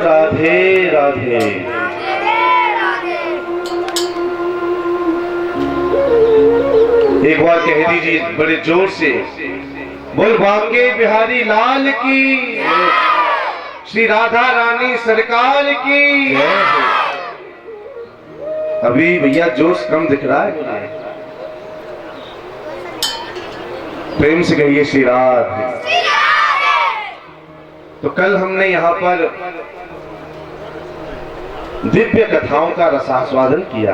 राधे राधे। एक बार कह दीजिए बड़े जोर से, बोल बांके बिहारी लाल की, श्री राधा रानी सरकार की। अभी भैया जोश कम दिख रहा है मुझे, प्रेम से कहिए श्री राधे। तो कल हमने यहाँ पर दिव्य कथाओं का रसास्वादन किया।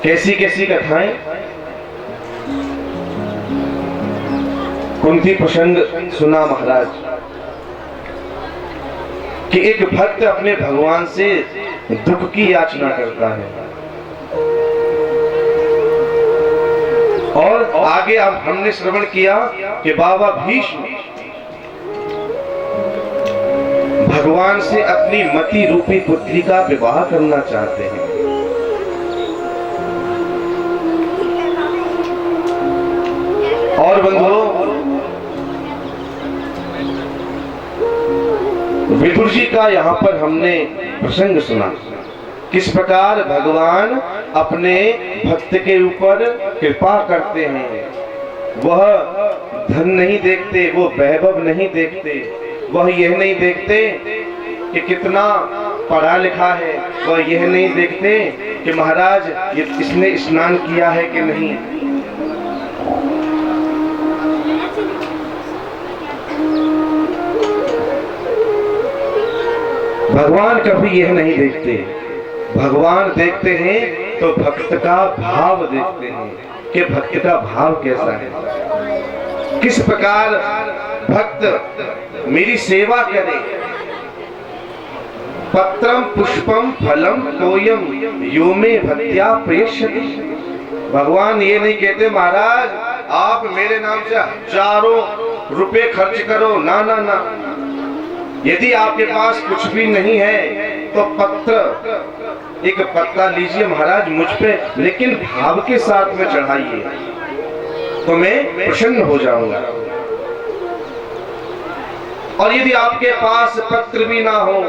कैसी कैसी कथाएं? कुंती प्रसंग सुना महाराज कि एक भक्त अपने भगवान से दुख की याचना करता है, और आगे अब हमने श्रवण किया कि बाबा भीष्म भगवान से अपनी मति रूपी पुत्री का विवाह करना चाहते हैं। और बंधुओं, विदुर जी का यहाँ पर हमने प्रसंग सुना, किस प्रकार भगवान अपने भक्त के ऊपर कृपा करते हैं। वह धन नहीं देखते, वो वैभव नहीं देखते, वह यह नहीं देखते कि कितना पढ़ा लिखा है, वह यह नहीं देखते कि महाराज इसने स्नान किया है कि नहीं। भगवान कभी यह नहीं देखते। भगवान देखते हैं तो भक्त का भाव देखते हैं कि भक्त का भाव कैसा है, किस प्रकार भक्त मेरी सेवा करे। पत्रम पुष्पम फलम तोयम यो मे भक्त्या प्रेष्यति। भगवान ये नहीं कहते महाराज आप मेरे नाम से हजारों रुपए खर्च करो, ना ना ना। यदि आपके पास कुछ भी नहीं है तो पत्र, एक पत्ता लीजिए महाराज मुझ पे, लेकिन भाव के साथ में चढ़ाइए तो मैं प्रसन्न हो जाऊंगा। और यदि आपके पास पत्र भी ना हो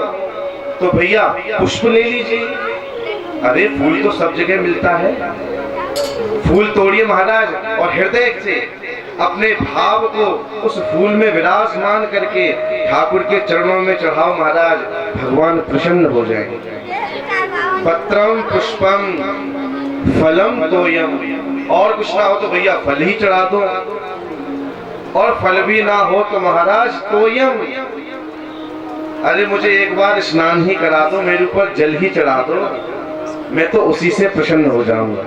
तो भैया पुष्प ले लीजिए। अरे फूल तो सब जगह मिलता है, फूल तोड़िए महाराज और हृदय से अपने भाव को उस फूल में विराजमान करके ठाकुर के चरणों में चढ़ाओ महाराज, भगवान प्रसन्न हो जाएंगे। पत्रम पुष्पम फलम तोयम, और कुछ ना हो तो भैया फल ही चढ़ा दो, और फल भी ना हो तो महाराज तोयम, अरे मुझे एक बार स्नान ही करा दो, मेरे ऊपर जल ही चढ़ा दो, मैं तो उसी से प्रसन्न हो जाऊंगा।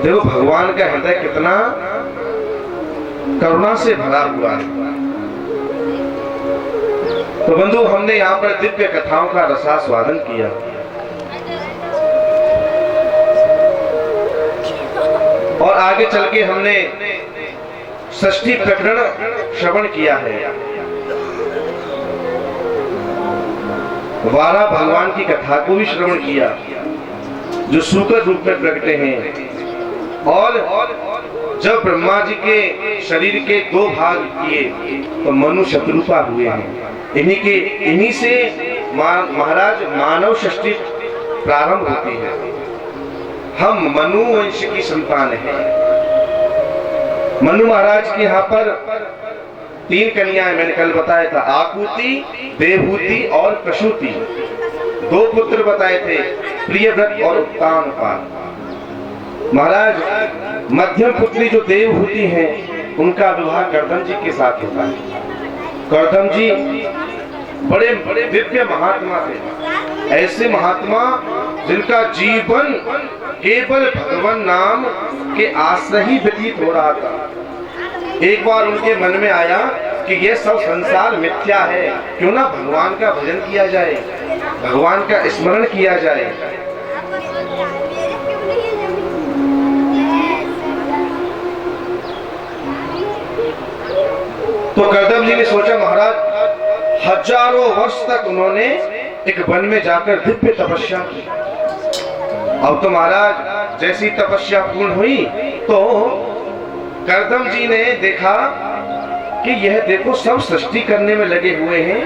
देखो भगवान का हृदय कितना करुणा से भरा हुआ है। तो बंधु, हमने यहाँ पर दिव्य कथाओं का रसास्वादन किया। और आगे चल के हमने षष्ठी प्रकरण श्रवण किया है। 12 भगवान की कथा को भी श्रवण किया जो सूकर रूप में प्रकटे हैं। और जब ब्रह्मा जी के शरीर के 2 भाग किए तो मनु शत्रुपा हुए हैं। इन्हीं से महाराज मानव सृष्टि प्रारंभ होती है। हम मनु वंश की संतान हैं। मनु महाराज के यहाँ पर 3 कन्याएं मैंने कल बताया था, आकुति, देवहूति और प्रसूति। 2 पुत्र बताए थे, प्रियव्रत और उत्तानपाद। महाराज मध्यम पुत्री जो देवहूति हैं उनका विवाह कर्दम जी के साथ होता है। कर्दम जी बड़े बड़े दिव्य महात्मा थे, ऐसे महात्मा जिनका जीवन केवल भगवान नाम के आश्रय ही व्यतीत हो रहा था। एक बार उनके मन में आया कि ये सब संसार मिथ्या है, क्यों ना भगवान का भजन किया जाए, भगवान का स्मरण किया जाए। तो कर्दम जी ने सोचा महाराज हजारों वर्ष तक उन्होंने एक वन में जाकर दिव्य तपस्या की। अब तो महाराज जैसी तपस्या पूर्ण हुई तो कर्दम जी ने देखा कि यह देखो सब सृष्टि करने में लगे हुए हैं,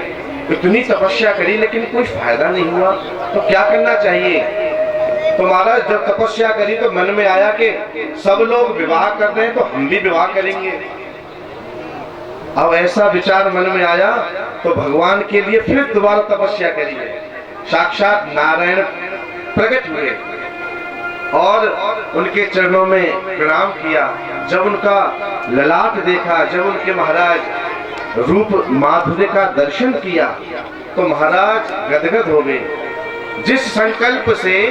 इतनी तपस्या करी लेकिन कोई फायदा नहीं हुआ, तो क्या करना चाहिए। तो महाराज जब तपस्या करी तो मन में आया कि सब लोग विवाह कर रहे हैं तो हम भी विवाह करेंगे। अब ऐसा विचार मन में आया तो भगवान के लिए फिर दोबारा तपस्या करी है। साक्षात नारायण प्रकट हुए और उनके चरणों में प्रणाम किया। जब उनका ललाट देखा, जब उनके महाराज रूप माधुर्य का दर्शन किया तो महाराज गदगद हो गए। जिस संकल्प से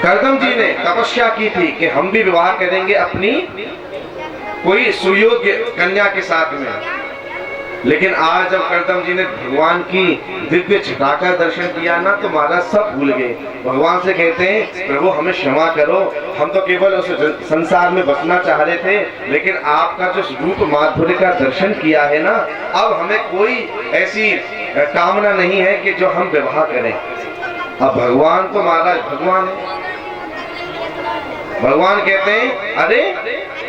कर्दम जी ने तपस्या की थी कि हम भी विवाह करेंगे अपनी कोई सुयोग्य कन्या के साथ में, लेकिन आज जब कर्दम जी ने भगवान की दिव्य छटा का दर्शन किया ना तो महाराज सब भूल गए। भगवान से कहते हैं प्रभु हमें क्षमा करो, हम तो केवल उस संसार में बसना चाह रहे थे, लेकिन आपका जो रूप माधुर्य का दर्शन किया है ना, अब हमें कोई ऐसी कामना नहीं है कि जो हम विवाह करें। अब भगवान तो महाराज भगवान है। भगवान कहते हैं अरे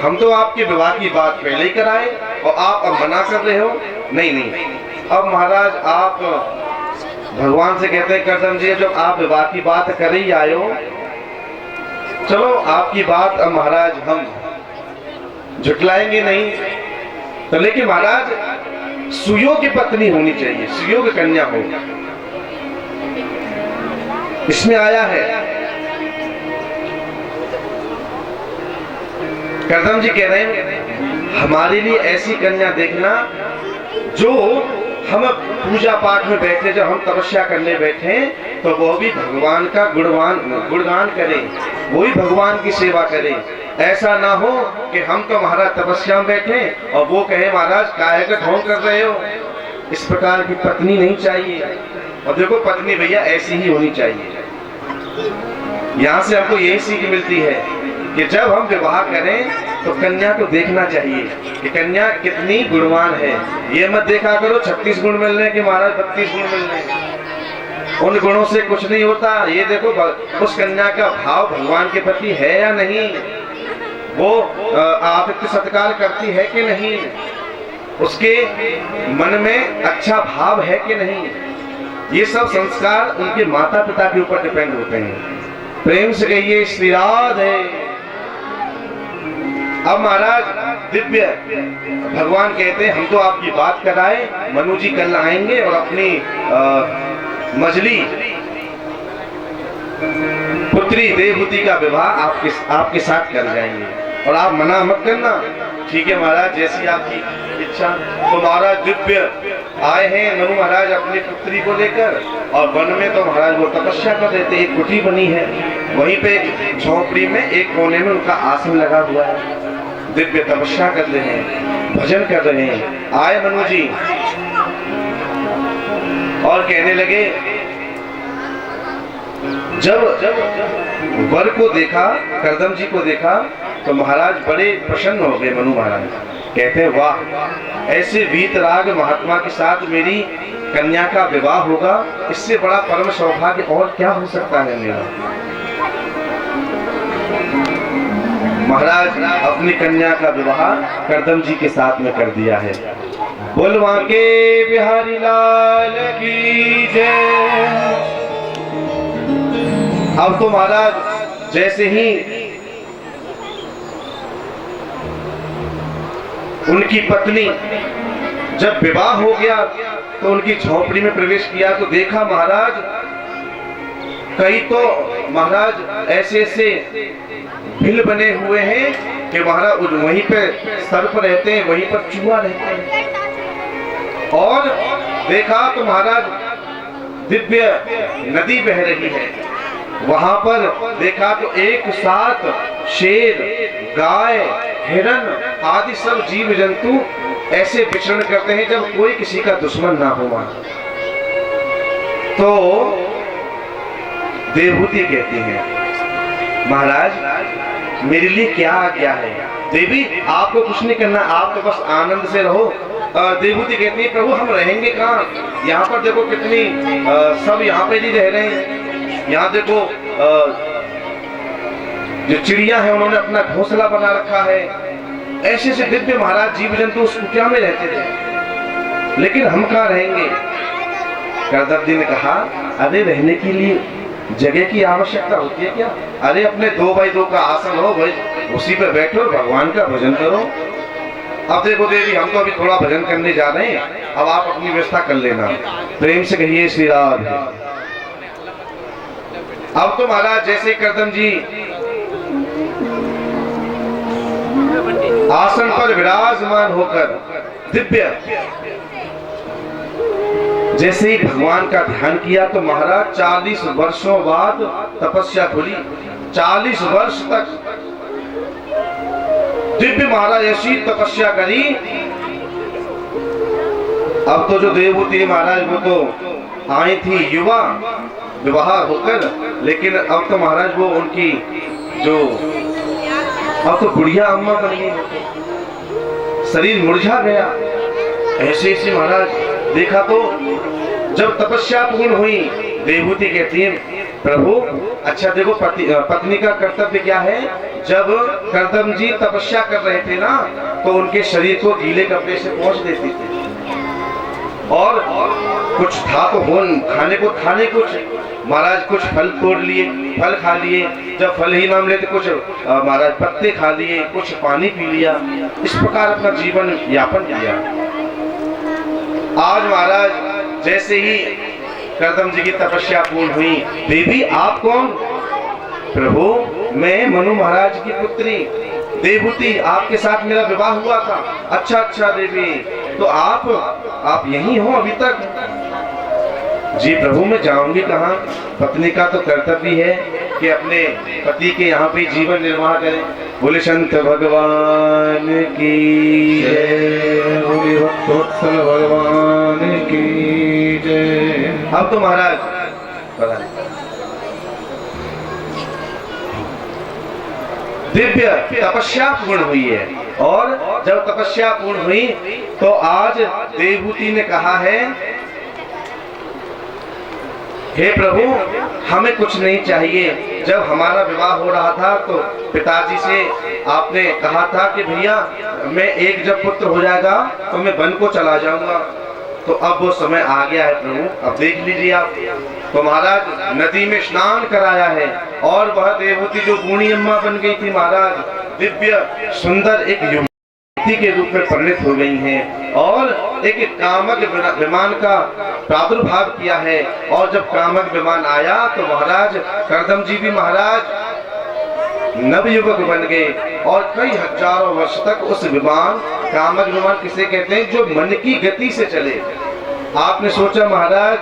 हम तो आपके विवाह की बात पहले ही कराए और आप अब मना कर रहे हो। नहीं नहीं, अब महाराज आप भगवान से कहते हैं कर्दम जी जब आप विवाह की बात कर ही आए हो, चलो आपकी बात अब महाराज हम झुटलाएंगे नहीं, तो लेकिन महाराज सुयोग्य पत्नी होनी चाहिए, सुयोग्य कन्या हो। इसमें आया है कर्दम जी कह रहे हैं हमारे लिए ऐसी कन्या देखना जो हम पूजा पाठ में बैठे, जब हम तपस्या करने बैठे तो वो भी भगवान का गुणगान करें, वो भी भगवान की सेवा करें। ऐसा ना हो कि हम तो महाराज तपस्या में बैठे और वो कहे महाराज काहे का ढोंग कर रहे हो। इस प्रकार की पत्नी नहीं चाहिए। और देखो पत्नी भैया ऐसी ही होनी चाहिए। यहाँ से हमको यही सीख मिलती है कि जब हम विवाह करें तो कन्या को देखना चाहिए कि कन्या कितनी गुणवान है। ये मत देखा करो 36 गुण मिल रहे कि महाराज 32 गुण मिल रहे, उन गुणों से कुछ नहीं होता। ये देखो उस कन्या का भाव भगवान के प्रति है या नहीं, वो आतिथ्य सत्कार करती है कि नहीं, उसके मन में अच्छा भाव है कि नहीं। ये सब संस्कार उनके माता पिता के ऊपर डिपेंड होते हैं। प्रेम से कहिए श्री राधे। अब महाराज दिव्य भगवान कहते हैं हम तो आपकी बात कराए, मनु जी कल आएंगे और अपनी मजली पुत्री देवहूति का विवाह आपके साथ कर जाएंगे और आप मना मत करना। ठीक है महाराज, जैसी आपकी इच्छा। तो महाराज दिव्य आए हैं मनु महाराज अपनी पुत्री को लेकर, और वन में तो महाराज वो तपस्या कर रहे थे। एक कुटी बनी है, वहीं पे एक झोपड़ी में एक कोने में उनका आसन लगा हुआ है, दिव्य तपस्या कर रहे हैं, भजन कर रहे हैं। आए मनु जी और कहने लगे, जब वर को देखा, कर्दम जी को देखा तो महाराज बड़े प्रसन्न हो गए। मनु महाराज कहते हैं वाह, ऐसे वीतराग महात्मा के साथ मेरी कन्या का विवाह होगा, इससे बड़ा परम सौभाग्य और क्या हो सकता है मेरा। महाराज अपनी कन्या का विवाह कर्दम जी के साथ में कर दिया है। बोलवा के बिहारी लाल की जय। अब तो महाराज जैसे ही उनकी पत्नी जब विवाह हो गया तो उनकी झोपड़ी में प्रवेश किया तो देखा महाराज कई तो महाराज ऐसे ऐसे बिल बने हुए हैं कि महाराज वहीं पे सर्प रहते हैं, वहीं पर चूहा रहते हैं। और देखा तो महाराज दिव्य नदी बह रही है, वहां पर देखा तो एक साथ शेर, गाय, हिरण आदि सब जीव जंतु ऐसे विचरण करते हैं जब कोई किसी का दुश्मन ना हो। तो देवहूति कहती है महाराज मेरे लिए क्या आज्ञा है। देवी आपको कुछ नहीं करना, आप तो बस आनंद से रहो। देवहूति कहती है प्रभु हम रहेंगे कहाँ, यहाँ पर देखो कितनी सब यहाँ पे नहीं रह रहे हैं। यहाँ देखो जो चिड़िया है उन्होंने अपना घोंसला बना रखा है, ऐसे से दिव्य महाराज जीव जंतु उस कुटिया में रहते थे, लेकिन हम कहाँ रहेंगे। करदम जी ने कहा, अरे रहने के लिए जगह की आवश्यकता होती है क्या? अरे अपने 2x2 का आसन हो भाई, उसी पे बैठो, भगवान का भजन करो। अब देखो देवी, हम तो अभी थोड़ा भजन करने जा रहे हैं, अब आप अपनी व्यवस्था कर लेना। प्रेम से कहिए श्री राधे। अब तो महाराज जैसे करदम जी आसन पर विराजमान होकर दिव्य जैसे ही भगवान का ध्यान किया, तो महाराज 40 वर्षों बाद तपस्या खुली। 40 वर्ष तक दिव्य महाराज ऐसी तपस्या करी। अब तो जो देवभूति महाराज वो तो आई थी युवा विवाह होकर, लेकिन अब तो महाराज वो उनकी जो अब तो बुढ़िया अम्मा बन गई, शरीर मुरझा गया। ऐसे ऐसे महाराज देखा तो जब तपस्या पूर्ण हुई, देवभूति कहती है, प्रभु अच्छा देखो पत्नी का कर्तव्य क्या है। जब करदम जी तपस्या कर रहे थे ना, तो उनके शरीर को गीले कपड़े से पोंछ देती थी, और कुछ था तो खाने को खाने कुछ महाराज कुछ फल तोड़ लिए, फल खा लिए, जब फल ही ना मिले तो कुछ महाराज पत्ते खा लिए, कुछ पानी पी लिया, इस प्रकार अपना जीवन यापन किया। आज महाराज जैसे ही करदम जी की तपस्या पूर्ण हुई, देवी आप कौन? प्रभु मैं मनु महाराज की पुत्री देवभूति, आपके साथ मेरा विवाह हुआ था। अच्छा अच्छा देवी, तो आप यही हो अभी तक? जी प्रभु मैं जाऊंगी कहाँ, पत्नी का तो कर्तव्य है कि अपने पति के यहाँ पे जीवन निर्वाह करें। बोले संत भगवान की जय, बोले भक्तवत्सल भगवान की जय। अब तो महाराज दिव्य तपस्या पूर्ण हुई है, और जब तपस्या पूर्ण हुई तो आज देवभूति ने कहा है, हे प्रभु हमें कुछ नहीं चाहिए। जब हमारा विवाह हो रहा था तो पिताजी से आपने कहा था कि भैया मैं एक जब पुत्र हो जाएगा तो मैं वन को चला जाऊंगा, तो अब वो समय आ गया है प्रभु, अब देख लीजिए आप। तो महाराज नदी में स्नान कराया है, और वह देवभूति जो बूढ़ी अम्मा बन गई थी महाराज, दिव्य सुंदर एक युवती के रूप में परिणित हो गई हैं, और एक कामक विमान का प्रादुर्भाव किया है। और जब कामक विमान आया तो महाराज करदम जी भी महाराज नवयुवक बन गए, और कई हजारों वर्ष तक उस विमान, कामक विमान किसे कहते हैं, जो मन की गति से चले। आपने सोचा महाराज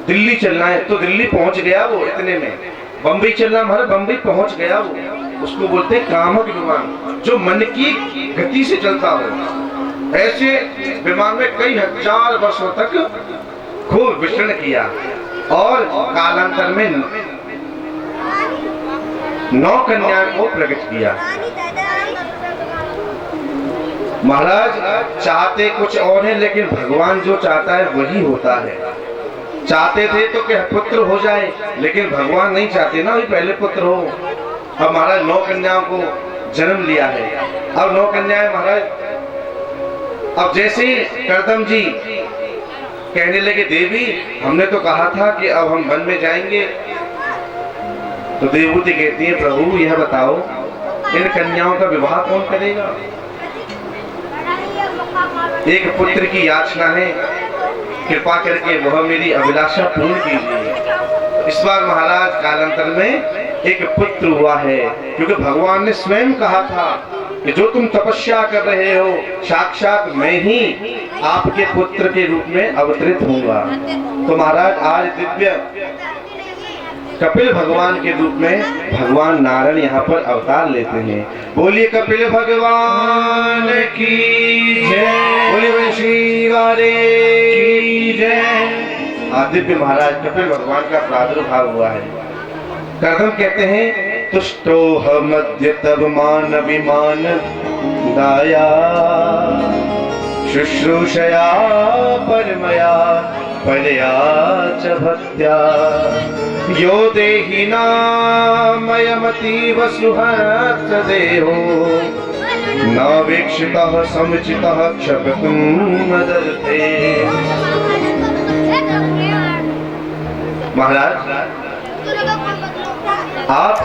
दिल्ली चलना है तो दिल्ली पहुंच गया वो इतने में, बंबई चलना महाराज बंबई पहुंच गया वो, उसको बोलते हैं कामक विमान, जो मन की गति से चलता हो। ऐसे विमान में कई हजार वर्षों तक खूब विचरण किया, और कालांतर में 9 कन्याओं को प्रकट किया। महाराज चाहते कुछ और है, लेकिन भगवान जो चाहता है वही होता है। चाहते थे तो क्या पुत्र हो जाए, लेकिन भगवान नहीं चाहते ना पहले पुत्र हो। अब महाराज 9 कन्याओं को जन्म लिया है। अब 9 कन्याएं महाराज, अब जैसे करदम जी कहने लगे देवी हमने तो कहा था कि अब हम वन में जाएंगे, तो देवभूति कहती है प्रभु यह बताओ इन कन्याओं का विवाह कौन करेगा? एक पुत्र की याचना है, कृपा करके वह मेरी अभिलाषा पूर्ण कीजिए। इस बार महाराज कालांतर में एक पुत्र हुआ है, क्योंकि भगवान ने स्वयं कहा था कि जो तुम तपस्या कर रहे हो साक्षात मैं ही आपके पुत्र के रूप में अवतरित होऊंगा। तो महाराज आज दिव्य कपिल भगवान के रूप में भगवान नारायण यहाँ पर अवतार लेते हैं। बोलिए कपिल भगवान की जय, बोलिए श्री राधे की जय। दिव्य महाराज कपिल भगवान का प्रादुर्भाव हुआ है। करदम कहते हैं तुष्टो मध्य तब मान विमान दाया शुश्रूषया परमया परया च भक्त्या यो देहि नामयमतीव सुहृत् देहो नावेक्षितः समुचितः क्षपतुं मदर्थे। महाराज आप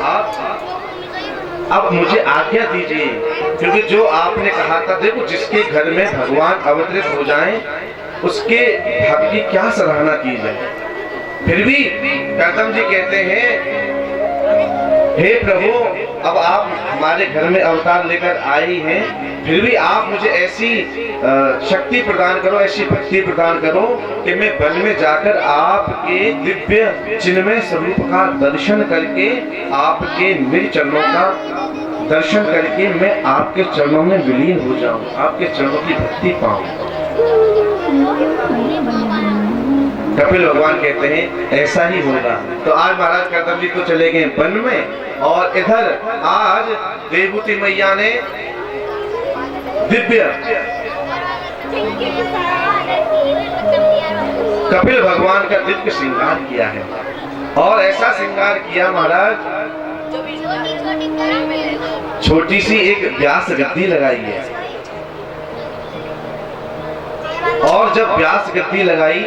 अब मुझे आज्ञा दीजिए, क्योंकि जो आपने कहा था, देखो जिसके घर में भगवान अवतरित हो जाएं उसके भक्त की क्या सराहना की जाए। फिर भी गौतम जी कहते हैं, हे प्रभु, अब आप हमारे घर में अवतार लेकर आई हैं, फिर भी आप मुझे ऐसी शक्ति प्रदान करो, ऐसी भक्ति प्रदान करो कि मैं वन में जाकर आपके दिव्य चिन्मय स्वरूप का दर्शन करके, आपके निज चरणों का दर्शन करके मैं आपके चरणों में विलीन हो जाऊं, आपके चरणों की भक्ति पाऊं। कपिल भगवान कहते हैं ऐसा ही होगा। तो आज महाराज गौतम जी तो चले गए वन में, और इधर आज देवहूति मैया ने दिव्य कपिल भगवान का दिव्य श्रृंगार किया है। और ऐसा श्रृंगार किया महाराज, छोटी सी एक व्यास गद्दी लगाई है, और जब व्यास गद्दी लगाई,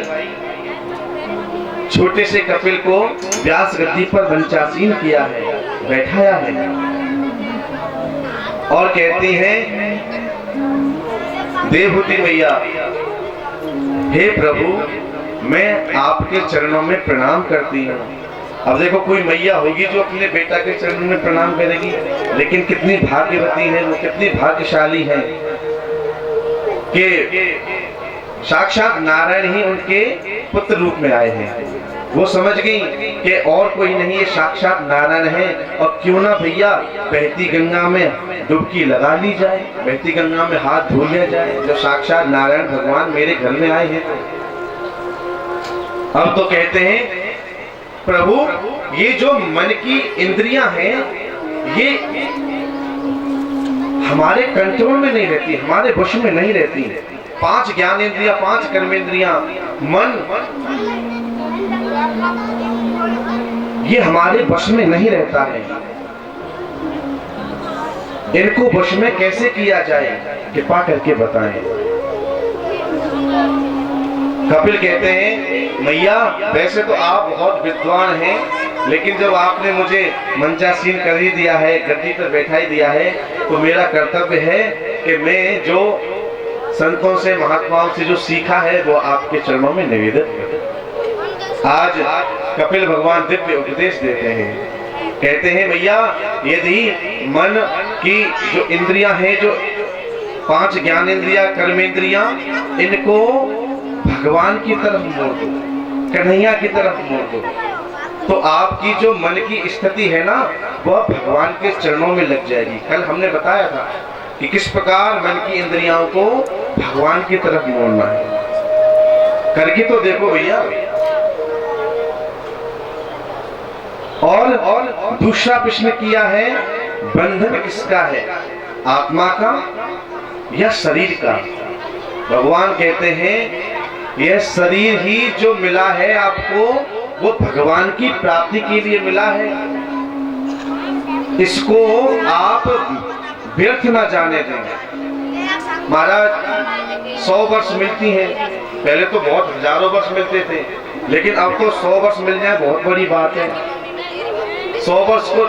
छोटे से कपिल को व्यास गद्दी पर मंचासीन किया है, बैठाया है, और कहती हैं देवहूति मैया, हे प्रभु मैं आपके चरणों में प्रणाम करती हूँ। अब देखो कोई मैया होगी जो अपने बेटा के चरणों में प्रणाम करेगी, लेकिन कितनी भाग्यवती है वो, कितनी भाग्यशाली है कि साक्षात नारायण ही उनके पुत्र रूप में आए हैं। वो समझ गई कि और कोई नहीं, ये साक्षात नारायण है, और क्यों ना भैया बहती गंगा में डुबकी लगा ली जाए, बहती गंगा में हाथ धो लिया जाए, जब साक्षात नारायण भगवान मेरे घर में आए हैं। अब तो कहते हैं प्रभु, ये जो मन की इंद्रियां हैं, ये हमारे कंट्रोल में नहीं रहती, हमारे वश में नहीं रहती। 5 ज्ञानेंद्रियां, 5 कर्मेंद्रियां, मन, ये हमारे वश में नहीं रहता है। इनको वश में कैसे किया जाए, कृपा करके बताएं। कपिल कहते हैं मैया, वैसे तो आप बहुत विद्वान हैं, लेकिन जब आपने मुझे मंचासीन कर ही दिया है, गद्दी पर बैठा ही दिया है, तो मेरा कर्तव्य है कि मैं जो संतों से, महात्माओं से जो सीखा है वो आपके चरणों में निवेदित करूं। आज कपिल भगवान दिव्य उपदेश देते हैं, कहते हैं भैया, यदि मन की जो इंद्रियां हैं, जो 5 ज्ञानेंद्रियां, कर्मेंद्रियां, इनको भगवान की तरफ मोड़ दो, कन्हैया की तरफ मोड़ दो, तो आपकी जो मन की स्थिति है ना, वह भगवान के चरणों में लग जाएगी। कल हमने बताया था कि किस प्रकार मन की इंद्रियों को भगवान की तरफ मोड़ना है। करके तो देखो भैया। और दूसरा प्रश्न किया है, बंधन किसका है, आत्मा का या शरीर का? भगवान कहते हैं यह शरीर ही जो मिला है आपको, वो भगवान की प्राप्ति के लिए मिला है। इसको आप व्यर्थ ना जाने दें। महाराज 100 वर्ष मिलती हैं, पहले तो बहुत हजारों वर्ष मिलते थे, लेकिन अब तो 100 वर्ष मिल जाए बहुत बड़ी बात है। 100 वर्ष को,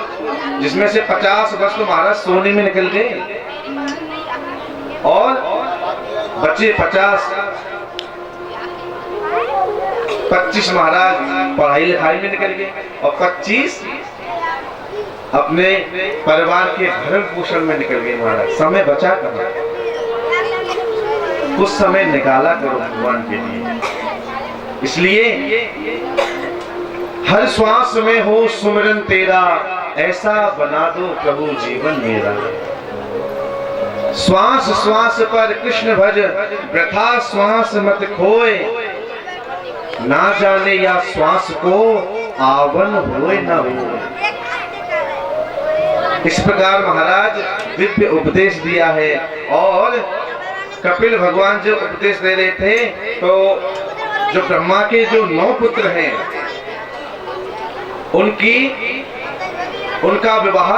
जिसमें से 50 वर्ष तो महाराज सोने में निकल गए, और बचे 25 महाराज पढ़ाई लिखाई में निकल गए, और 25 अपने परिवार के भरण पोषण में निकल गए। महाराज समय बचा करो, कुछ समय निकाला करो भगवान के लिए। इसलिए हर श्वास में हो सुमिरन तेरा, ऐसा बना दो प्रभु जीवन मेरा। श्वास श्वास पर कृष्ण भज, वृथा श्वास मत खोए, ना जाने या श्वास को आवन होए न होए। इस प्रकार महाराज दिव्य उपदेश दिया है। और कपिल भगवान जो उपदेश दे रहे थे, तो जो ब्रह्मा के जो 9 पुत्र हैं, उनका विवाह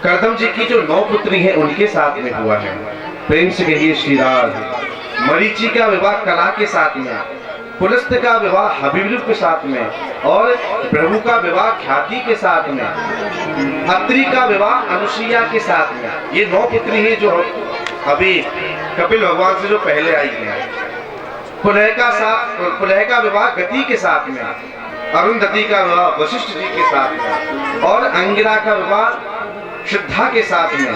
करदम जी की जो 9 पुत्री हैं उनके साथ में हुआ है। प्रेम से कहिए श्री राधे। मरीचि का विवाह कला के साथ में, पुलस्त का विवाह हबीब के साथ में, और प्रभु का विवाह ख्याति के साथ में, अत्रि का विवाह अनुसुईया के साथ में। ये 9 पुत्री हैं जो अभी कपिल भगवान से जो पहले आई हैं। पुलह का विवाह गति के साथ में, अरुंधति का विवाह वशिष्ठ जी के साथ में, और अंगिरा का विवाह श्रद्धा के साथ में,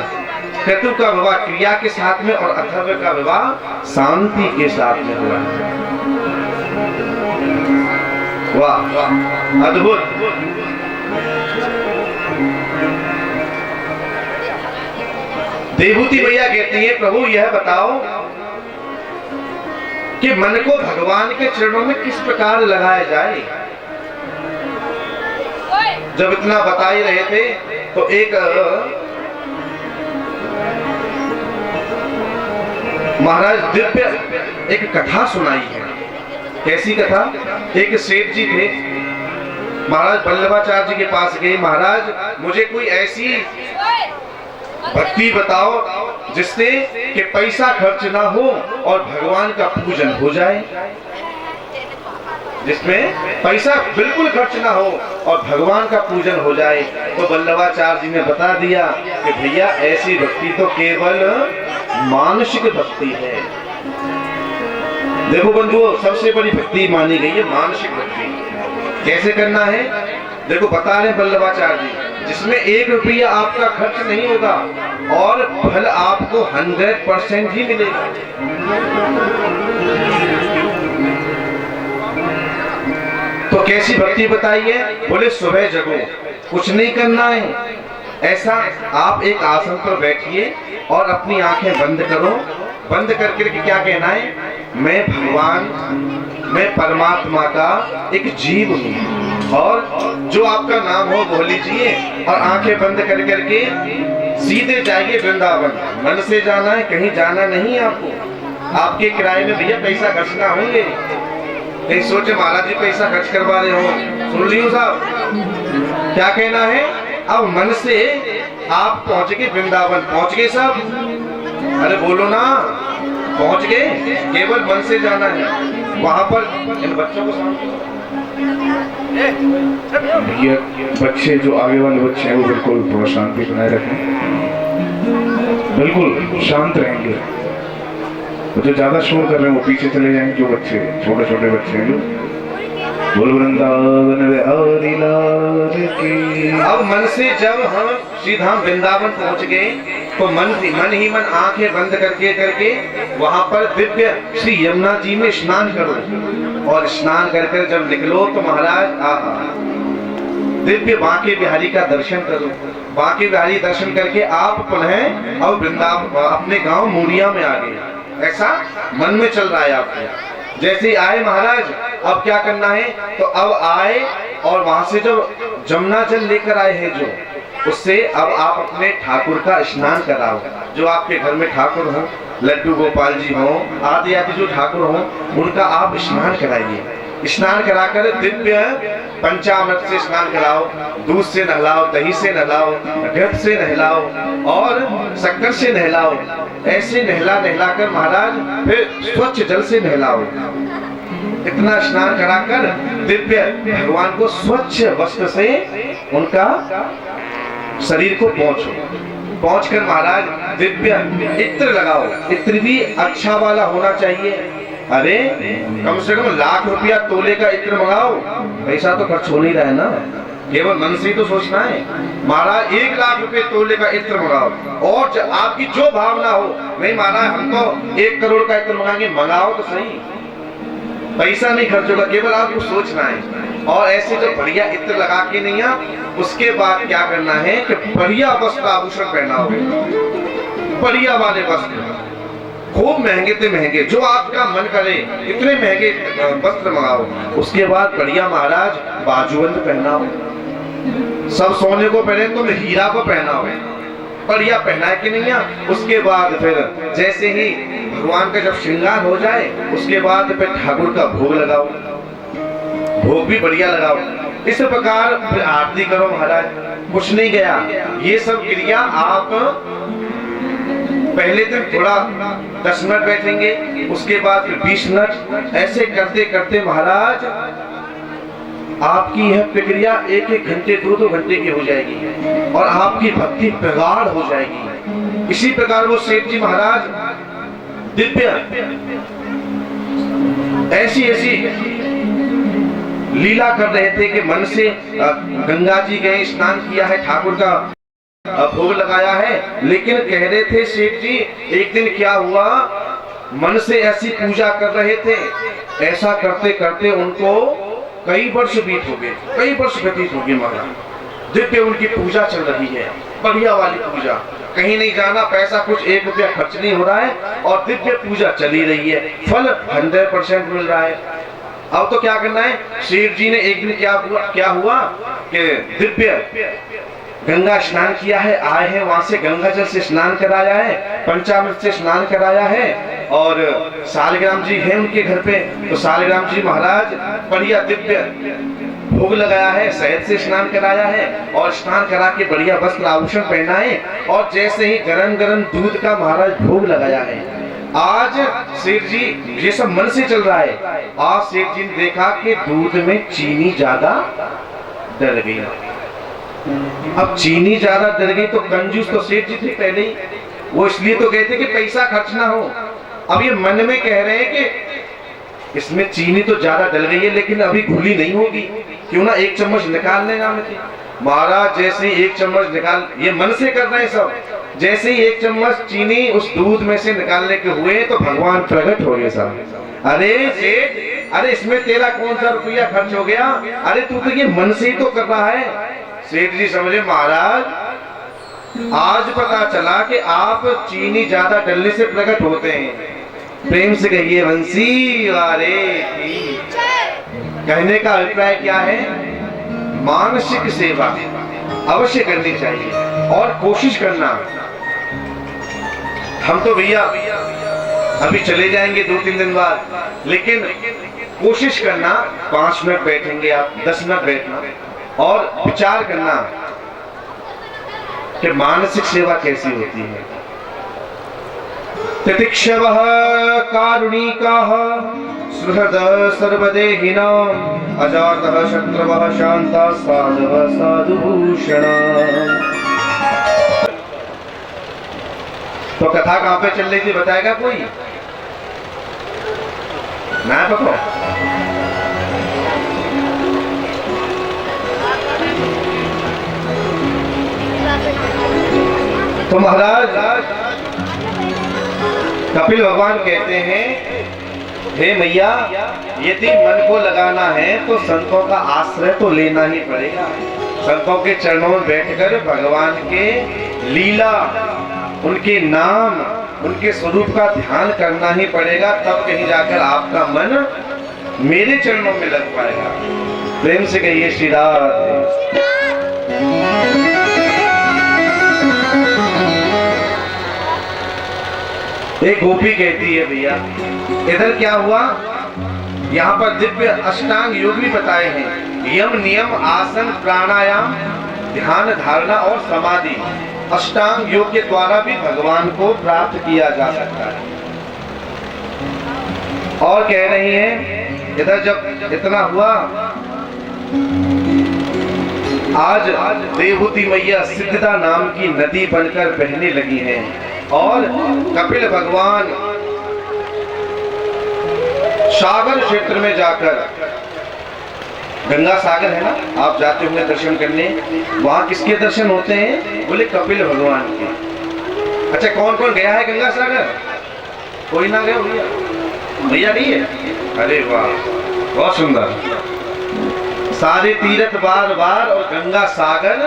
क्रतु का विवाह क्रिया के साथ में, और अथर्व का विवाह शांति के साथ में हुआ। वाह, अद्भुत। देवहूति मैया कहती है, प्रभु यह बताओ कि मन को भगवान के चरणों में किस प्रकार लगाया जाए। जब इतना बता ही रहे थे तो एक महाराज दिव्य एक कथा सुनाई है। कैसी कथा? एक सेठ जी थे, महाराज वल्लभाचार्य जी के पास गए, महाराज मुझे कोई ऐसी भक्ति बताओ जिससे कि पैसा खर्च ना हो और भगवान का पूजन हो जाए, जिसमें पैसा बिल्कुल खर्च ना हो और भगवान का पूजन हो जाए। तो वल्लभाचार्य जी ने बता दिया कि भैया ऐसी भक्ति तो केवल मानसिक भक्ति है। देखो बंधुओं, सबसे बड़ी भक्ति मानी गई है मानसिक भक्ति। कैसे करना है? देखो बता रहे वल्लभाचार्य जी, जिसमें 1 रुपया आपका खर्च नहीं होगा और फल आपको 100% ही मिलेगा। तो कैसी भक्ति बताइए? बोले सुबह जगो, कुछ नहीं करना है, ऐसा आप एक आसन पर बैठिए और अपनी आंखें बंद करो। बंद करके क्या कहना है? मैं भगवान, मैं परमात्मा का एक जीव हूँ और जो आपका नाम हो वो लीजिए, और आंखें बंद कर करके सीधे जाइए वृंदावन। मन से जाना है, कहीं जाना नहीं आपको। आपके किराए में भैया पैसा खर्चना होंगे, नहीं सोचे महाराज जी पैसा खर्च करवा रहे हो। सुन लियो साहब, क्या कहना है? अब मन से आप पहुंच गए वृंदावन, पहुंच गए सब? अरे बोलो ना, पहुंच गए? केवल मन से जाना है। वहां पर इन बच्चों को ये बच्चे जो आगे वाले बच्चे हैं वो बिल्कुल थोड़ा शांति बनाए रखें, बिल्कुल शांत रहेंगे। तो जो ज्यादा शोर कर रहे हैं वो पीछे चले जाएंगे। जो बच्चे छोटे छोटे बच्चे हैं जो बोल वृंदावन बिहारी लाल की। अब मन से जब हम सीधा वृंदावन पहुंच गए तो मन ही मन आंखें बंद करके वहां पर दिव्य श्री यमुना जी में स्नान करो, और स्नान करके जब निकलो तो महाराज दिव्य बांके बिहारी का दर्शन करो। बांके बिहारी दर्शन करके आप पुनः अब वृंदावन अपने गांव मूड़िया में आ गए। ऐसा मन में चल रहा है आपको। जैसे आए महाराज, अब क्या करना है? तो अब आए और वहां से जब जमुना जल लेकर आए हैं जो, उससे अब आप अपने ठाकुर का स्नान कराओ। जो आपके घर में ठाकुर हो, लड्डू गोपाल जी हो, आदि आदि जो ठाकुर हो, उनका आप स्नान कराइए। स्नान कराकर दिव्य पंचामृत से स्नान कराओ, दूध से नहलाओ, दही से नहलाओ, घृत से नहलाओ और शक्कर से नहलाओ। ऐसे नहला कर महाराज फिर स्वच्छ जल से नहलाओ। इतना स्नान कराकर दिव्य भगवान को स्वच्छ वस्त्र से उनका शरीर को पहुंचकर महाराज दिव्य इत्र लगाओ। इत्र भी अच्छा वाला होना चाहिए। अरे कम से कम ₹1,00,000 तोले का इत्र मंगाओ, पैसा तो खर्च हो नहीं रहा है ना, केवल मन से ही तो सोचना है। महाराज 1,00,000 तोले का इत्र मंगाओ, और आपकी जो भावना हो, नहीं महाराज हम तो 1 करोड़ का इत्र मंगाएंगे, मंगाओ तो सही, पैसा नहीं खर्च होगा, केवल आपको सोचना है। और ऐसे जो बढ़िया इत्र लगा के नहीं आ, उसके बाद क्या करना है कि बढ़िया वस्त्र आभूषण पहनाओगे, बढ़िया वाले वस्त्र, खूब महंगे से महंगे, जो आपका मन करे इतने महंगे वस्त्र मंगाओ। उसके बाद बढ़िया महाराज बाजूबंद पहनाओ, सब सोने को पहने तुम हीरा को पहनाओ, बढ़िया पहना कि नहीं है। उसके बाद फिर जैसे ही भगवान का जब श्रृंगार हो जाए, उसके बाद फिर ठाकुर का भोग लगाओ, भोग भी बढ़िया लगाओ। इस प्रकार फिर आरती करो महाराज। कुछ नहीं गया, ये सब क्रिया आप पहले दिन थोड़ा 10 मिनट बैठेंगे, उसके बाद फिर 20 मिनट, ऐसे करते करते महाराज आपकी यह प्रक्रिया 1-1 घंटे 2-2 घंटे की हो जाएगी और आपकी भक्ति प्रगाढ़ हो जाएगी। इसी प्रकार वो सेठ जी महाराज दिव्य ऐसी ऐसी लीला कर रहे थे कि मन से गंगा जी गए, स्नान किया है, ठाकुर का भोग लगाया है, लेकिन कह रहे थे सेठ जी एक दिन क्या हुआ, मन से ऐसी पूजा कर रहे थे, ऐसा करते करते उनको कई वर्ष बीत हो गए, कई वर्ष व्यतीत हो गए महाराज। दिव्य उनकी पूजा चल रही है, बढ़िया वाली पूजा, कहीं नहीं जाना, पैसा कुछ 1 रुपया खर्च नहीं हो रहा है और दिव्य पूजा चली रही है, फल 100% मिल रहा है। अब तो क्या करना है, शेर जी ने एक दिन क्या हुआ कि दिव्य गंगा स्नान किया है, आए हैं वहां से गंगा जल से स्नान कराया है, पंचामृत से स्नान कराया है और सालिग्राम जी हैं उनके घर पे, तो सालिग्राम जी महाराज बढ़िया दिव्य भोग लगाया है, शहद से स्नान कराया है और स्नान करा के बढ़िया वस्त्र आभूषण पहना है और जैसे ही गरम गरम दूध का महाराज भोग लगाया है। आज सेठ जी ये सब मन से चल रहा है, आज सेठ जी ने देखा कि दूध में चीनी ज्यादा डल गई। अब चीनी ज्यादा डल गई तो कंजूस तो सेठ जी थे पहले ही, वो इसलिए तो कहते कि पैसा खर्च ना हो। अब ये मन में कह रहे हैं कि इसमें चीनी तो ज्यादा डल गई है लेकिन अभी घुली नहीं होगी, क्यों ना 1 चम्मच निकाल लेना। महाराज जैसे ही 1 चम्मच निकाल, ये मन से कर रहे हैं सब, जैसे ही 1 चम्मच चीनी उस दूध में से निकालने के हुए तो भगवान प्रकट हो गए साहब। अरे सेठ, अरे इसमें तेरा कौन सा रुपया खर्च हो गया, अरे तू तो ये मन से ही तो कर रहा है। सेठ जी समझे महाराज, आज पता चला कि आप चीनी ज्यादा डलने से प्रकट होते हैं। प्रेम से कहिए बंसी वारे की। कहने का अभिप्राय क्या है, मानसिक सेवा अवश्य करनी चाहिए और कोशिश करना। हम तो भैया अभी चले जाएंगे 2-3 दिन बाद, लेकिन कोशिश करना 5 मिनट बैठेंगे आप, 10 मिनट बैठना और विचार करना कि मानसिक सेवा कैसी होती है। तितिक्षवः कारुणिकाः सुहृदः सर्वदेहिनां अजातः शत्रुवः शान्तः साधवः साधुभूषणाः। तो कथा कहां पे चल रही थी बताएगा कोई? ना पता? तो महाराज कपिल भगवान कहते हैं, हे मैया यदि मन को लगाना है तो संतों का आश्रय तो लेना ही पड़ेगा। संतों के चरणों में बैठकर भगवान के लीला, उनके नाम, उनके स्वरूप का ध्यान करना ही पड़ेगा, तब कहीं जाकर आपका मन मेरे चरणों में लग पाएगा। प्रेम से कहिए श्री राधे। एक गोपी कहती है भैया इधर क्या हुआ, यहाँ पर दिव्य अष्टांग योग भी बताए हैं, यम नियम आसन प्राणायाम ध्यान धारणा और समाधि। अष्टांग योग के द्वारा भी भगवान को प्राप्त किया जा सकता है। और कह रही हैं इधर जब इतना हुआ, आज देवहूति मैया सिद्धता नाम की नदी बनकर बहने लगी है और कपिल भगवान सागर क्षेत्र में जाकर, गंगा सागर है ना, आप जाते होंगे दर्शन करने, वहां किसके दर्शन होते हैं? बोले कपिल भगवान के। अच्छा कौन कौन गया है गंगा सागर? कोई ना गया भैया? भैया गई है? अरे वाह बहुत सुंदर। सारे तीर्थ बार बार और गंगा सागर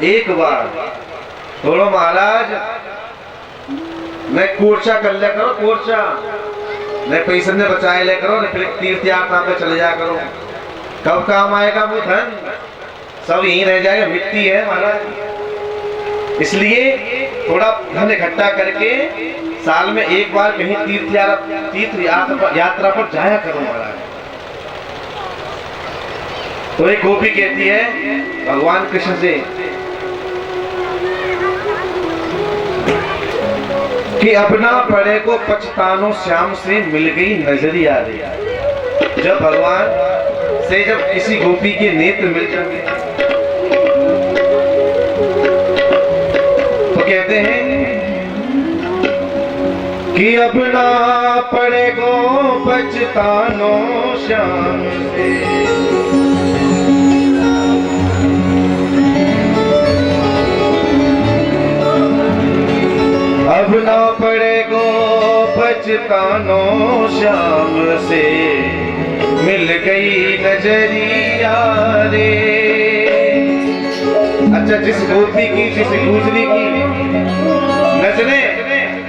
एक बार। थोड़ा महाराज मैं कोर्चा कर लिया करो, कोर्चा न पैसे ने बचाए ले करो, न फिर तीर्थ यात्रा पे चले जा करो। कब काम आएगा वो धन? सब यहीं रह जाएगा, मिट्टी है महाराज। इसलिए थोड़ा धन इकट्ठा करके साल में एक बार कहीं तीर्थ यात्रा पर जाया करो महाराज। तो एक गोपी कहती है भगवान कृष्ण से कि अपना पड़े को पछतानो श्याम से मिल गई नजरिया रे। जब भगवान से जब किसी गोपी के नेत्र मिल जाएंगे तो कहते हैं कि अपना पड़े को पछतानो श्याम से अब ना पड़े को पछतानो श्याम से मिल गई नजरिया रे। अच्छा, जिस गोपी की जिस गुजरी की नजरें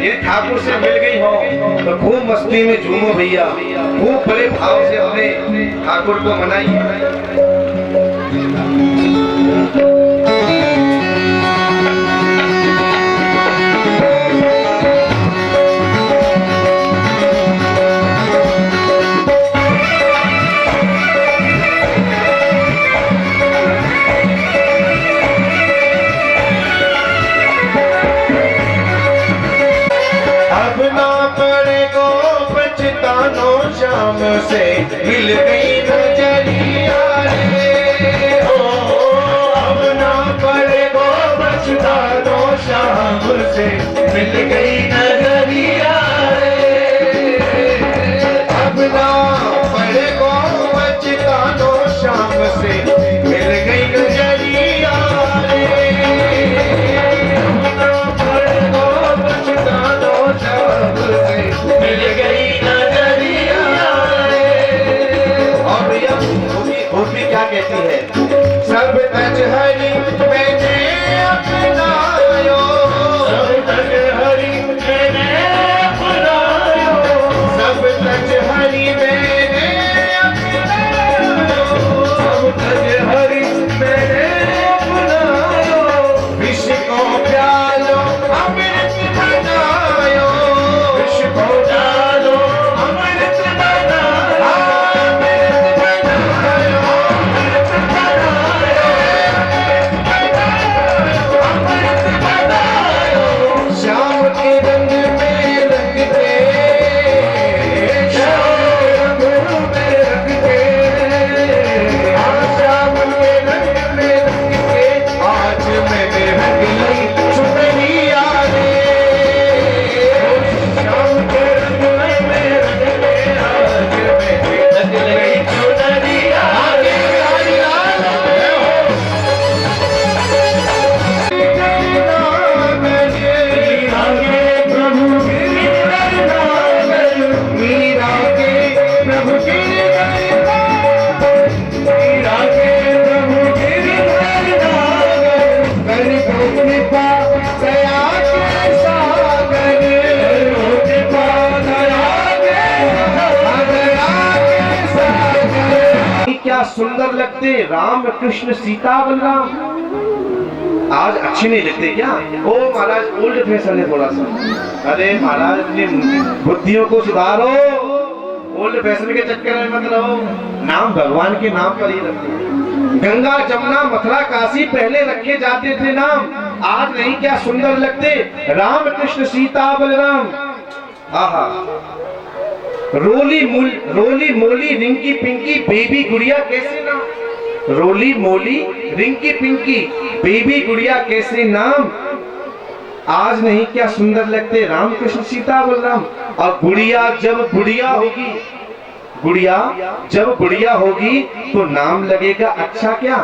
ये ठाकुर से मिल गई हो तो खूब मस्ती में झूमो भैया, खूब बड़े भाव से अपने ठाकुर को मनाइए। श्याम से मिल गई नजरिया रे। ओ अब ना पड़े को पछतानो श्याम से मिल गई नजरिया रे। अब ना पड़े को पछतानो श्याम से मिल गई नजरिया रे। अब ना पड़े को पछतानो श्याम से मिल गई। क्या कहती है? सब तज हरि मैंने अपनायो, सब तज हरि मैंने अपनायो, सब तज हरि मैंने अपनायो, सब तज हरि मैंने अपनायो, विष को प्यालो अमृत बनायो, विष को डालो अमृत बनायो, क्या सुंदर लगते राम कृष्ण सीता बलराम। आज अच्छे नहीं लगते क्या? ओ महाराज ओल्ड फैशन है थोड़ा सा। अरे महाराज अपनी बुद्धियों को सुधारो, ओल्ड फैशन के चक्कर में मत रहो। नाम भगवान के नाम पर ही रखो। गंगा जमुना मथुरा काशी पहले रखे जाते थे नाम, आज नहीं। क्या सुंदर लगते राम कृष्ण सीता बलराम। आहा, रोली मोली रिंकी पिंकी बेबी गुड़िया कैसे नाम, रोली मोली रिंकी पिंकी बेबी गुड़िया कैसे नाम। आज नहीं क्या सुंदर लगते राम कृष्ण सीता बलराम। और गुड़िया जब बुढ़िया होगी, गुड़िया जब बुढ़िया होगी तो नाम लगेगा अच्छा क्या?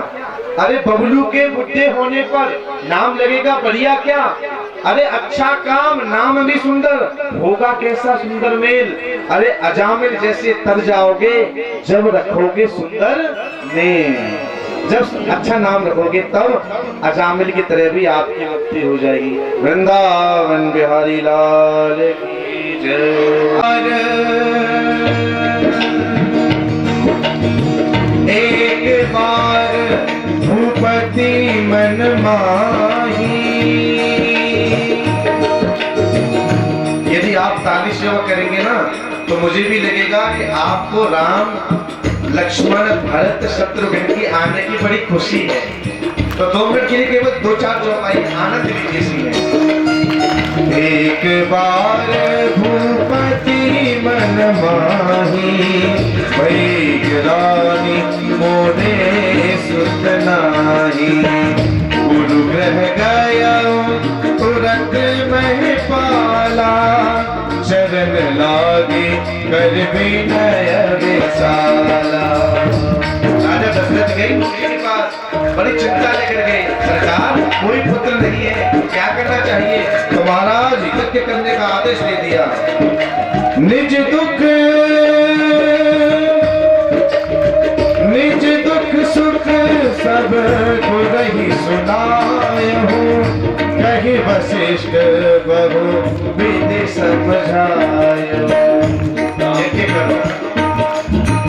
अरे बबलू के बुढ़े होने पर नाम लगेगा बढ़िया क्या? अरे अच्छा काम नाम भी सुंदर होगा, कैसा सुंदर मेल। अरे अजामिल जैसे तर जाओगे जब रखोगे सुंदर नेम। जब अच्छा नाम रखोगे तब अजामिल की तरह भी आपकी मुक्ति हो जाएगी। वृंदावन बिहारी लाल की जय। एक बार भूपति मन माही, यदि आप ताली सेवा करेंगे ना तो मुझे भी लगेगा कि आपको राम लक्ष्मण भरत शत्रुघ्न की आने की बड़ी खुशी है, तो 2 मिनट के लिए केवल 2-4 चौपाई आनंद लीजिए सी है। एक बार भूपति मन माही, भई रानी मोरे सुत नाही। गुरु ग्रह गया तुरंत महिपाला, चरण लागे कर विनय विशाला। राजा दशरथ गए मुनि के पास, बड़ी चिंता लेकर गए, सरकार कोई पुत्र नहीं है, क्या करना चाहिए? तो महाराज यज्ञ करने का आदेश दे दिया। निज दुख सुख सब गुरहि सुनायहु, कहि वशिष्ठ बहु विधि समझायो। यज्ञ करना,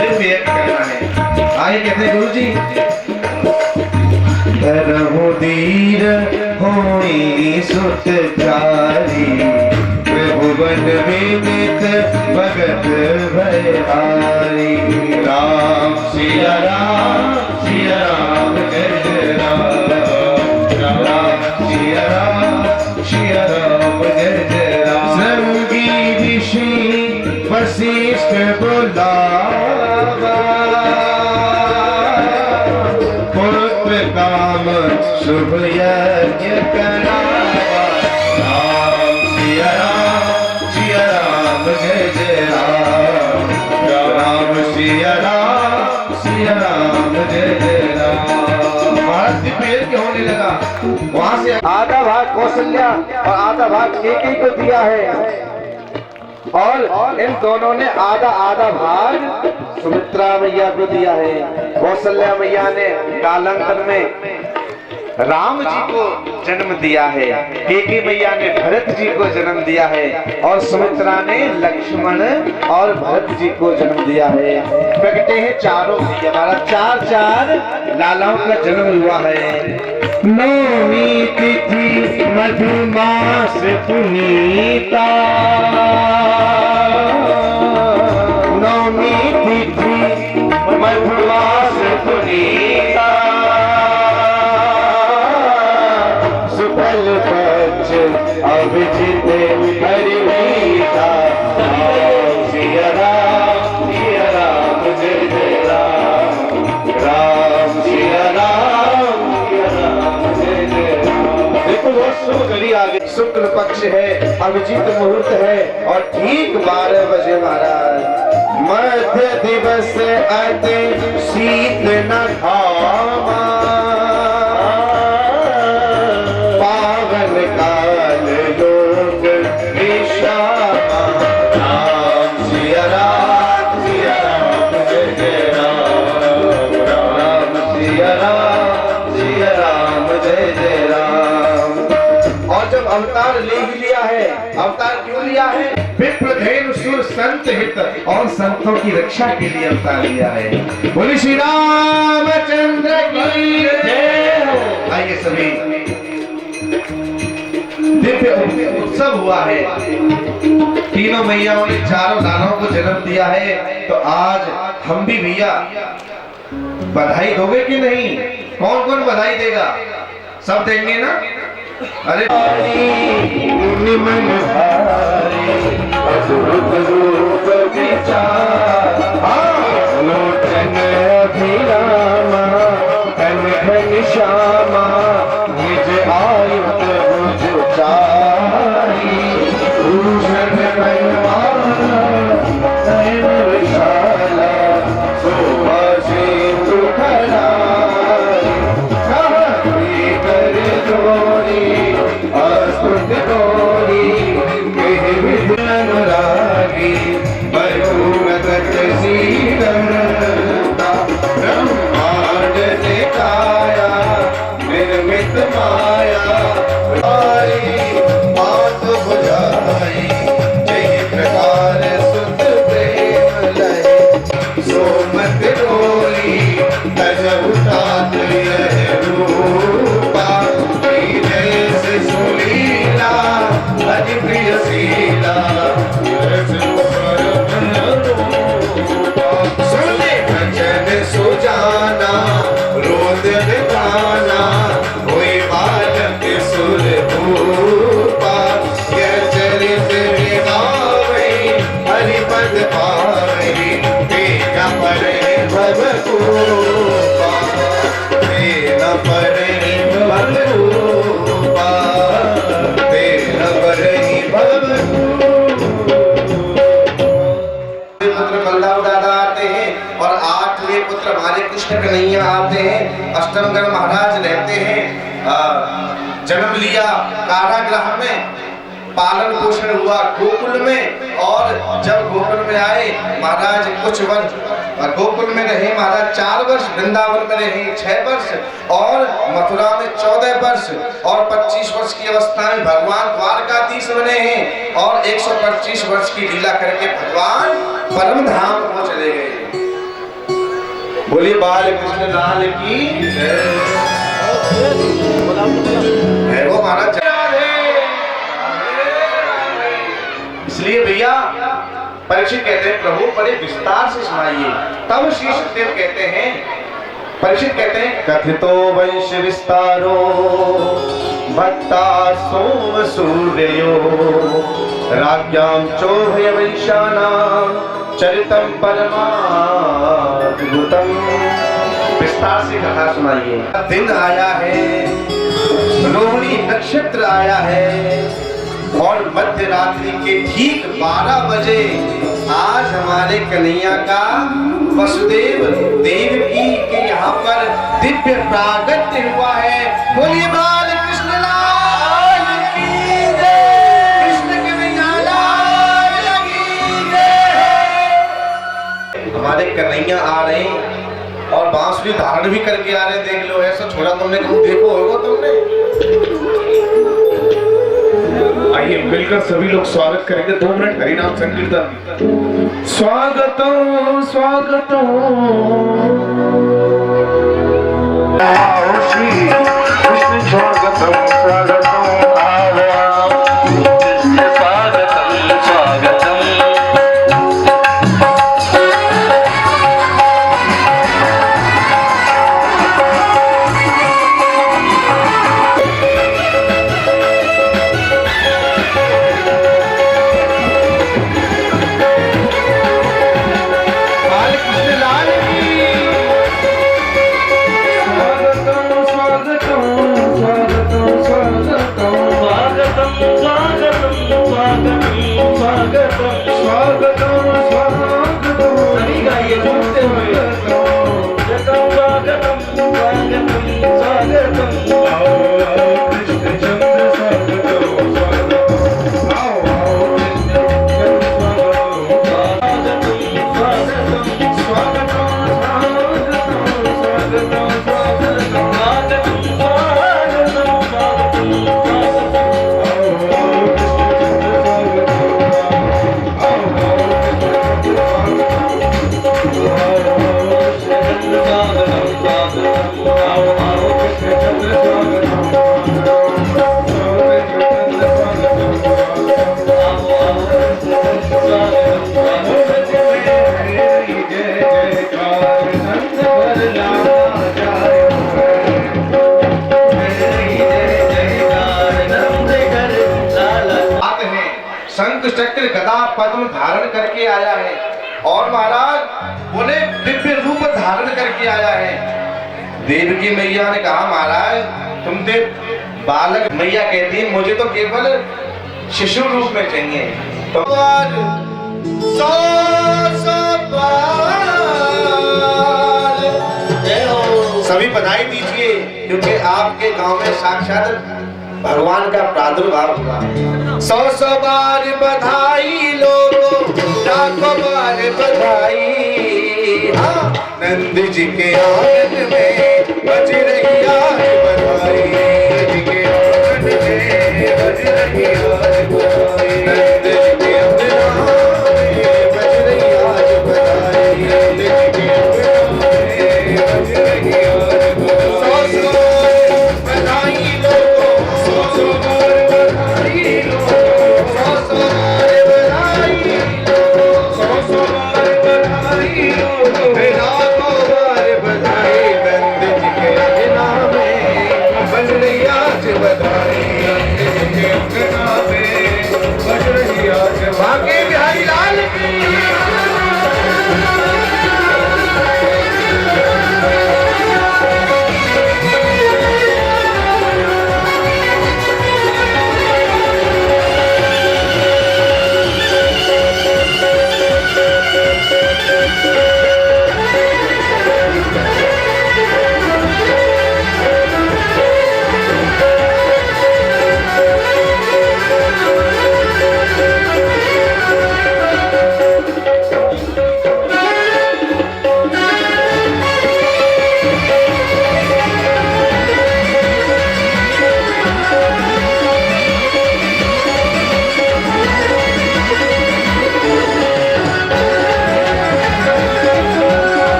यज्ञ करना है। आइए कहते गुरु जी, करहु धीर होई सुत चारी, भुवन विदित भगत भयहारी। राम सिया राम जय जय राम, राम सिया राम जय जय राम। संगी ऋषि वशिष्ठ बुलावा, पुत्र काम शुभ यज्ञ करावा। राम सिया राम जय जय राम, राम सिया राम जय जय राम। महाराज दिव्य यज्ञ होने लगा। वहां से आधा भाग कौशल्या और आधा भाग केकई को दिया है, और इन दोनों ने आधा आधा भाग सुमित्रा मैया को दिया है। कौशल्या मैया ने कालांतर में राम जी को जन्म दिया है, केकई मैया ने भरत जी को जन्म दिया है, और सुमित्रा ने लक्ष्मण और भरत जी को जन्म दिया है। प्रगटे हैं चारों की, हमारा 4 लालाओं का जन्म हुआ है। नौमी तिथि मधुमास पुनीता, नौमी तिथि मधुमास पुनीता, सुफल पक्ष अभिजित हरिमीता। राम सिया राम जय जय राम, राम सिया राम जय जय राम। देखो वो शुक्ल आगे शुक्ल पक्ष है, अभिजीत मुहूर्त है, और ठीक 12 बजे महाराज। मध्य दिवस अति शीत न घामा, पावन काल लोक विश्रामा। राम सिया राम जय जय राम, राम सिया राम जय जय राम। और जब अवतार ले ही लिया है, अवतार क्यों लिया है? विप्रधेनु सुर संत हित और संतों की रक्षा के लिए अवतार लिया है। बोले श्री रामचंद्र की जय हो। आइए सभी, दिव्य उत्सव हुआ है, तीनों मैयाओं ने चारों लालों को जन्म दिया है, तो आज हम भी भैया बधाई दोगे कि नहीं? कौन कौन बधाई देगा? सब देंगे ना? अरे मन भारी अद्भुत रूप विचार, लोचन अभिरामा कन घन श्यामा, निज आयुध भुज चारी। भूषण बनवाला नयन विशाला, शोभा सिंधु खरारी। कहती कर जोरी अस्तुत गौरी, अनुरागी बरु रूपा देन परहि भव रूपा देन परहि भव पुत्र बलराम दादा आते हैं और 8वें पुत्र हमारे कृष्ण कन्हैया आते हैं। अष्टमगढ़ महाराज रहते हैं, जन्म लिया कारागृह में, पालन पोषण हुआ गोकुल में, और जब गोकुल में आए महाराज कुछ वर्ष गोकुल में रहे महाराज 4 वर्ष, वृंदावन में रहे 6 वर्ष, और मथुरा में 14 वर्ष, और 25 वर्ष की अवस्था में भगवान द्वारकाधीश बने हैं, और 125 वर्ष की लीला करके भगवान परम धाम को चले गए। बोलिए बाल कृष्ण लाल की जय। वो महाराज इसलिए भैया परीक्षित कहते हैं प्रभु बड़े विस्तार से सुनाइए। तब श्री सुखदेव कहते हैं, परीक्षित कहते हैं कथितो वंश विस्तारो भक्ता सोम सूर्यो राज्ञां चोभय वैशानां चरितम परमाद्भुतम। विस्तार से कथा सुनाइए। दिन आया है, रोहिणी नक्षत्र आया है, और मध्य रात्रि के ठीक 12 बजे आज हमारे कन्हैया का वसुदेव देवकी के यहाँ पर दिव्य प्रागट्य हुआ है। बोलिए बाल कृष्ण लाल की जय, कृष्ण कन्हैया लाल की जय। हमारे कन्हैया आ रहे हैं और बांसुरी धारण भी करके आ रहे हैं। देख लो, ऐसा छोड़ा तुमने, देखो होगा तुमने। आइए मिलकर सभी लोग स्वागत करेंगे। 2 मिनट हरिनाम संकीर्तन। स्वागतम स्वागतम श्री कृष्ण स्वागतम स्वागतम कृष्ण स्वागतम स्वागतम। चक्र गदा पद्म धारण करके आया है, और महाराज उन्हें दिव्य रूप धारण करके आया है। देवकी मैया ने कहा महाराज तुम तो बालक, मैया कहती है मुझे तो केवल शिशु रूप में चाहिए। तो सभी बधाई दीजिए, क्योंकि आपके गांव में साक्षात भगवान का प्रादुर्भाव हुआ। 100 बार बधाई लोगों, लाखों बार बधाई। हाँ, नंद जी के आंगन में बज रही आज बधाई, नंद जी के आंगन में बज रही आज बधाई, नंद जी के अंगना में बज रही आज बधाई, नंद जी के अंगना में बज रही आज बधाई। 100 बधाई लोगों, 100 बार बधाई लोगों, 100 बार बधाई लोगों, 100 बार बधाई लोगों, लाखों बार बधाई। नंद जी के अंगना में बज रही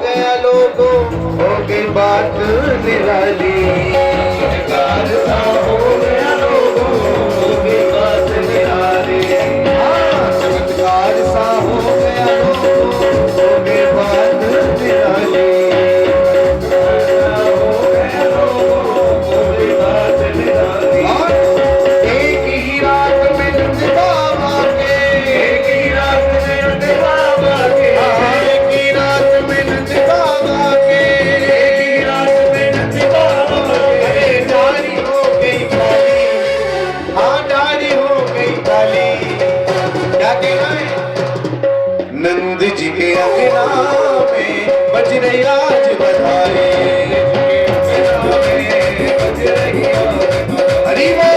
गया लोगों, हो गई बात निराली। चमत्कार सा हो गया लोगों, हो गई बात निराली। हाँ, चमत्कार सा हो गया लोगों, हो गई बात निराली। एक ही रात में नंद बाबा के, एक ही रात में नंद बाबा के, एक ही रात में नंद बाबा के, एक ही रात में नंद बाबा के डाली हो गई काली। हाँ, डाली हो गई काली। क्या कहना है? नंद जी के अंगना में बज रही आज बधाई। हरि बोल।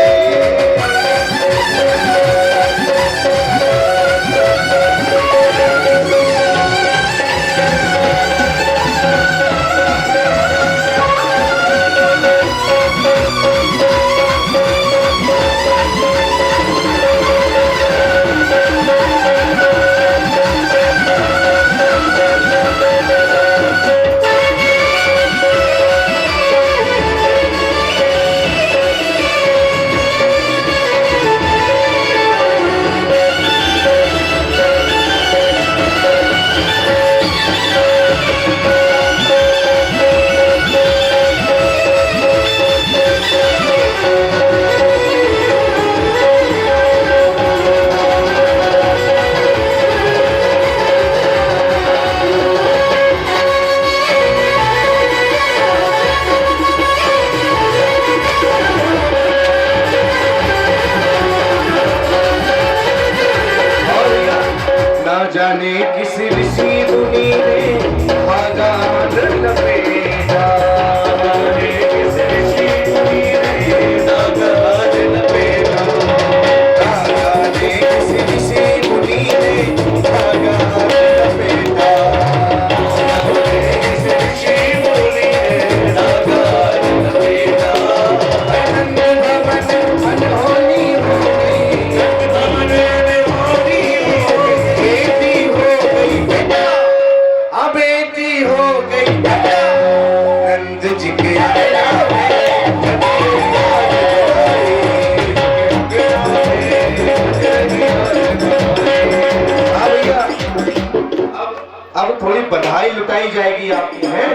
जाने किस ऋषि मुनि ने धागा लपेटा। जाने किस ऋषि मुनि ने धागा लपेटा। जाने किस ऋषि मुनि ने धागा लपेटा। जाने किस ऋषि मुनि ने धागा लपेटा। आनंद भवन अनहोनी हो गई। आनंद भवन अनहोनी हो गई। बेटी हो गई बेटा, बेटी हो गई बेटा। नंद जी के अंगना में अब थोड़ी बधाई लुटाई जाएगी आपकी है।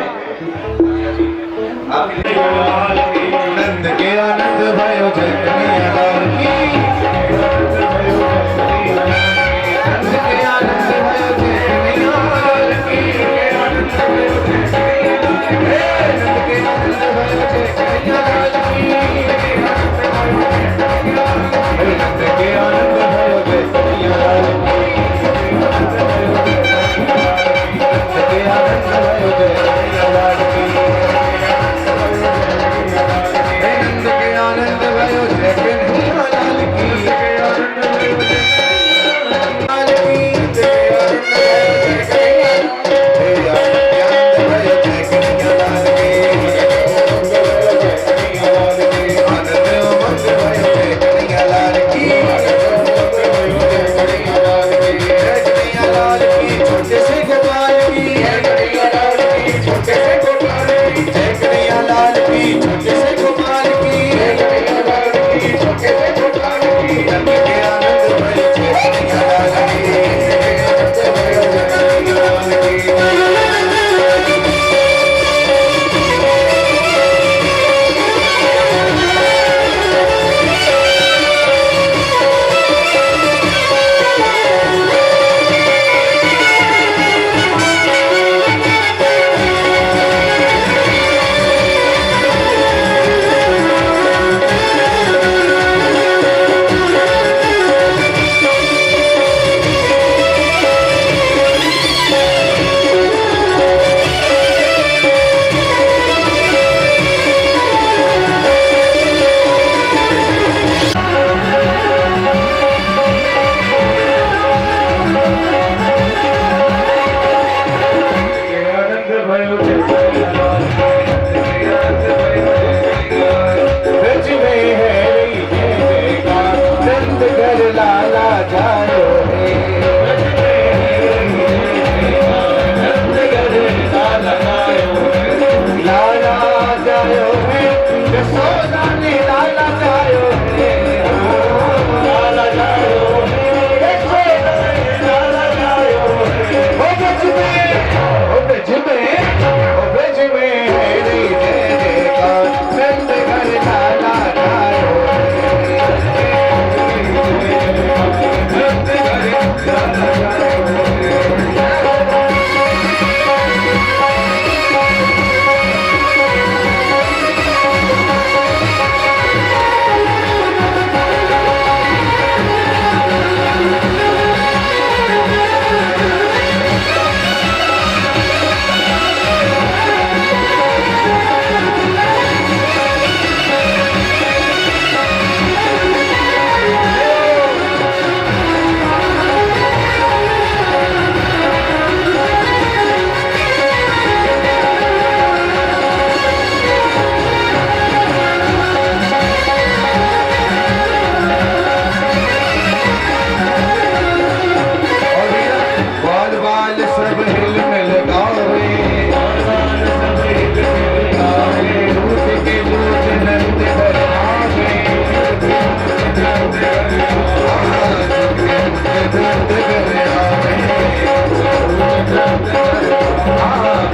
नंद के आनंद भयो जय कन्हैया लाल की। नंद के आनंद भयो जय कन्हैया लाल की। नंद के आनंद भयो जय कन्हैया लाल की। नंद के आनंद भयो जय कन्हैया लाल की। के आनंद भयो जय कन्हैया लाल की। नंद के आनंद भयो